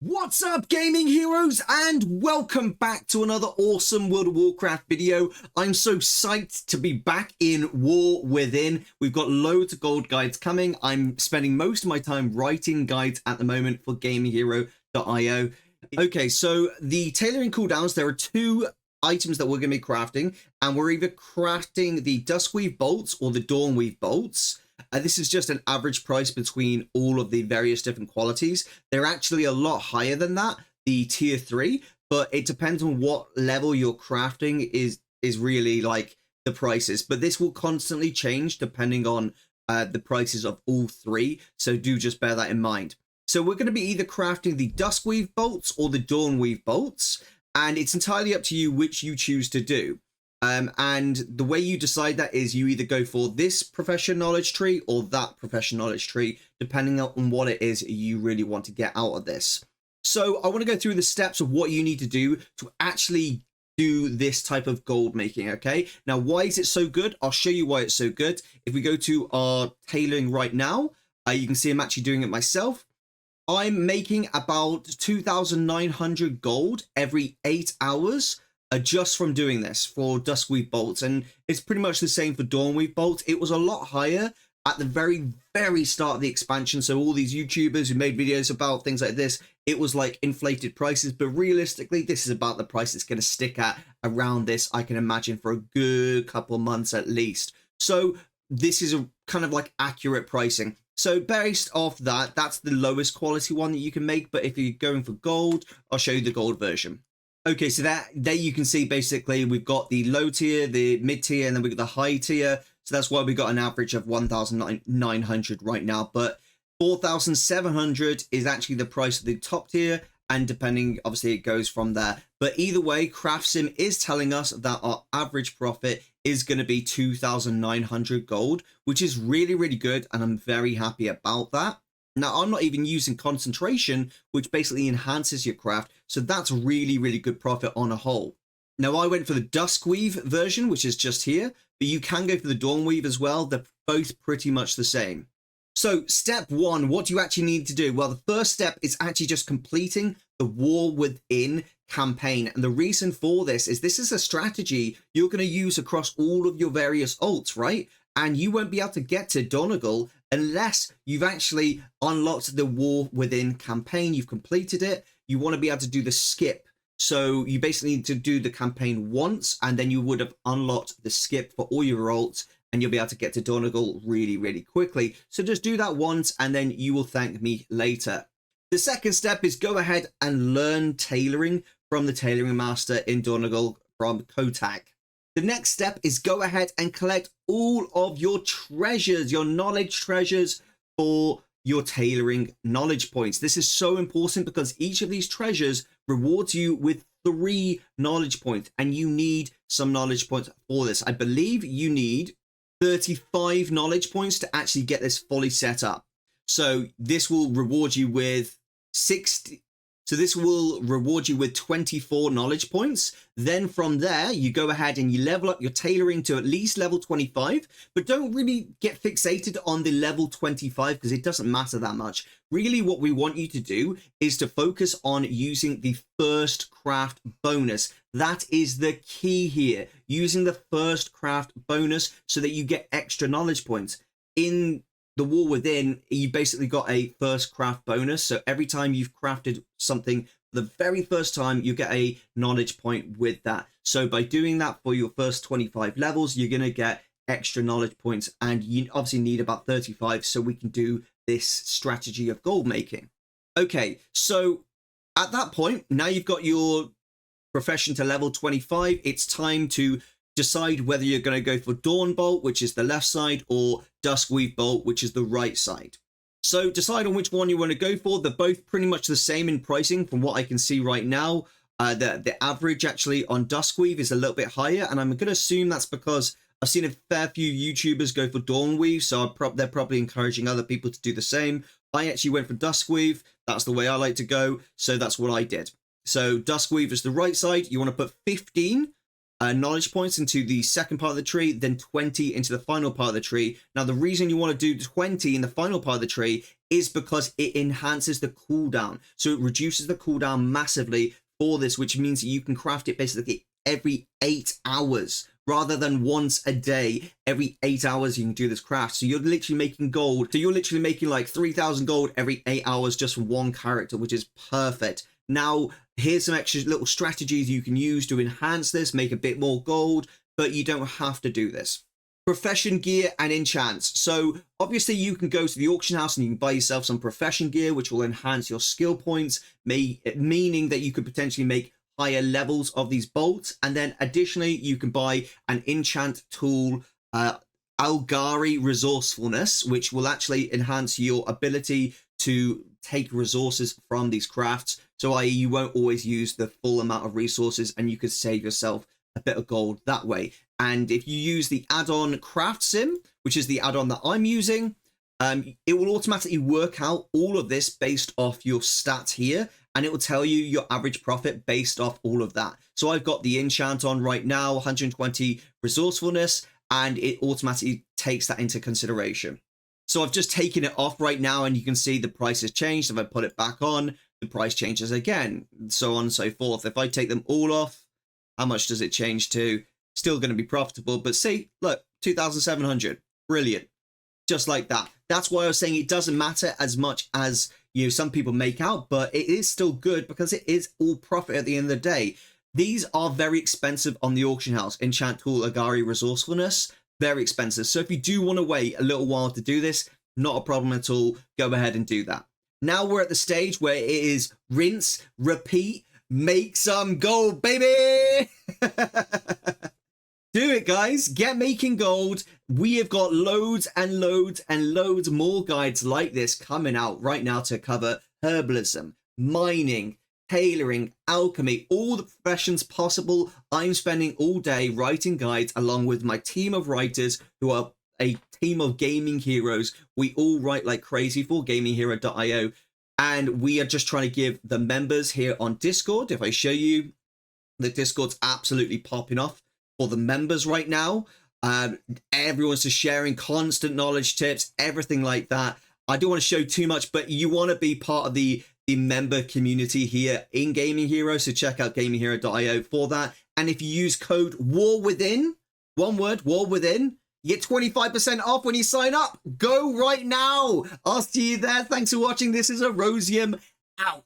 What's up, gaming heroes, and welcome back to another awesome World of Warcraft video. I'm so psyched to be back in War Within. We've got loads of gold guides coming. I'm spending most of my time writing guides at the moment for gaminghero.io. Okay, so the tailoring cooldowns, there are two items that we're going to be crafting, and we're either crafting the Duskweave bolts or the Dawnweave bolts. This is just an average price between all of the various different qualities. They're actually a lot higher than that, the tier 3, but it depends on what level you're crafting is really like the prices. But this will constantly change depending on the prices of all three, so do just bear that in mind. So we're going to be either crafting the Duskweave bolts or the Dawnweave bolts, and it's entirely up to you which you choose to do. And the way you decide that is you either go for this profession knowledge tree or that profession knowledge tree, depending on what it is you really want to get out of this. So I want to go through the steps of what you need to do to actually do this type of gold making, okay? Now, why is it so good? I'll show you why it's so good. If we go to our tailoring right now, you can see I'm actually doing it myself. I'm making about 2,900 gold every 8 hours. Just from doing this for Duskweave bolts, and it's pretty much the same for Dawnweave bolts. It was a lot higher at the very start of the expansion, so all these YouTubers who made videos about things like this, it was like inflated prices, but realistically this is about the price it's going to stick at around this, I can imagine, for a good couple months at least. So this is a kind of like accurate pricing. So based off that, that's the lowest quality one that you can make, but if you're going for gold, I'll show you the gold version. Okay, so there you can see basically we've got the low tier, the mid tier, and then we've got the high tier. So that's why we got an average of 1,900 right now. But 4,700 is actually the price of the top tier. And depending, obviously, it goes from there. But either way, CraftSim is telling us that our average profit is going to be 2,900 gold, which is really, really good. And I'm very happy about that. Now, I'm not even using concentration, which basically enhances your craft. So that's really, really good profit on a whole. Now, I went for the Duskweave version, which is just here, but you can go for the Dawnweave as well. They're both pretty much the same. So step one, what do you actually need to do? Well, the first step is actually just completing the War Within campaign. And the reason for this is a strategy you're going to use across all of your various ults, right? And you won't be able to get to Donegal unless you've actually unlocked the War Within campaign. You've completed it. You want to be able to do the skip. So you basically need to do the campaign once, and then you would have unlocked the skip for all your ults, and you'll be able to get to Donegal really, really quickly. So just do that once, and then you will thank me later. The second step is go ahead and learn tailoring from the tailoring master in Donegal from Kotak. The next step is go ahead and collect all of your treasures, your knowledge treasures for your tailoring knowledge points. This is so important because each of these treasures rewards you with 3 knowledge points, and you need some knowledge points for this. I believe you need 35 knowledge points to actually get this fully set up. So this will reward you with 60. So this will reward you with 24 knowledge points. Then from there, you go ahead and you level up your tailoring to at least level 25, but don't really get fixated on the level 25 because it doesn't matter that much. Really, what we want you to do is to focus on using the first craft bonus. That is the key here, using the first craft bonus so that you get extra knowledge points. In the War Within, you basically got a first craft bonus. So every time you've crafted something for the very first time, you get a knowledge point with that. So by doing that for your first 25 levels, you're going to get extra knowledge points, and you obviously need about 35 so we can do this strategy of gold making. Okay, so at that point, now you've got your profession to level 25, it's time to decide whether you're going to go for Dawn Bolt, which is the left side, or Duskweave Bolt, which is the right side. So decide on which one you want to go for. They're both pretty much the same in pricing from what I can see right now. The average actually on Duskweave is a little bit higher, and I'm going to assume that's because I've seen a fair few YouTubers go for Dawnweave, so they're probably encouraging other people to do the same. I actually went for Duskweave. That's the way I like to go, so that's what I did. So Duskweave is the right side. You want to put 15 knowledge points into the second part of the tree, then 20 into the final part of the tree. Now, the reason you want to do 20 in the final part of the tree is because it enhances the cooldown. So it reduces the cooldown massively for this, which means that you can craft it basically every 8 hours rather than once a day. Every 8 hours you can do this craft. So you're literally making gold. So you're literally making like 3,000 gold every 8 hours just for one character, which is perfect. Now, here's some extra little strategies you can use to enhance this, make a bit more gold, but you don't have to do this. Profession gear and enchants. So obviously you can go to the auction house and you can buy yourself some profession gear, which will enhance your skill points, meaning that you could potentially make higher levels of these bolts. And then additionally, you can buy an enchant tool, Algari Resourcefulness, which will actually enhance your ability to take resources from these crafts. So i.e. you won't always use the full amount of resources and you could save yourself a bit of gold that way. And if you use the add-on Craft Sim, which is the add-on that I'm using, it will automatically work out all of this based off your stats here, and it will tell you your average profit based off all of that. So I've got the enchant on right now, 120 resourcefulness, and it automatically takes that into consideration. So I've just taken it off right now, and you can see the price has changed. If I put it back on, the price changes again, so on and so forth. If I take them all off, how much does it change to? Still going to be profitable, but see, look, 2,700, brilliant, just like that. That's why I was saying it doesn't matter as much as, you know, some people make out, but it is still good because it is all profit at the end of the day. These are very expensive on the auction house. Enchant tool, Algari Resourcefulness, very expensive. So if you do want to wait a little while to do this, not a problem at all. Go ahead and do that. Now we're at the stage where it is rinse, repeat, make some gold, baby. Do it, guys. Get making gold. We have got loads and loads and loads more guides like this coming out right now to cover herbalism, mining, tailoring, alchemy, all the professions possible. I'm spending all day writing guides along with my team of writers who are a team of gaming heroes. We all write like crazy for gaminghero.io, and we are just trying to give the members here on Discord. If I show you, the Discord's absolutely popping off for the members right now. Everyone's just sharing constant knowledge tips, everything like that. I don't want to show too much, but you want to be part of the member community here in Gaming Hero, so check out gaminghero.io for that. And if you use code WARWITHIN, one word, WARWITHIN, you get 25% off when you sign up. Go right now. I'll see you there. Thanks for watching. This is Erosium out.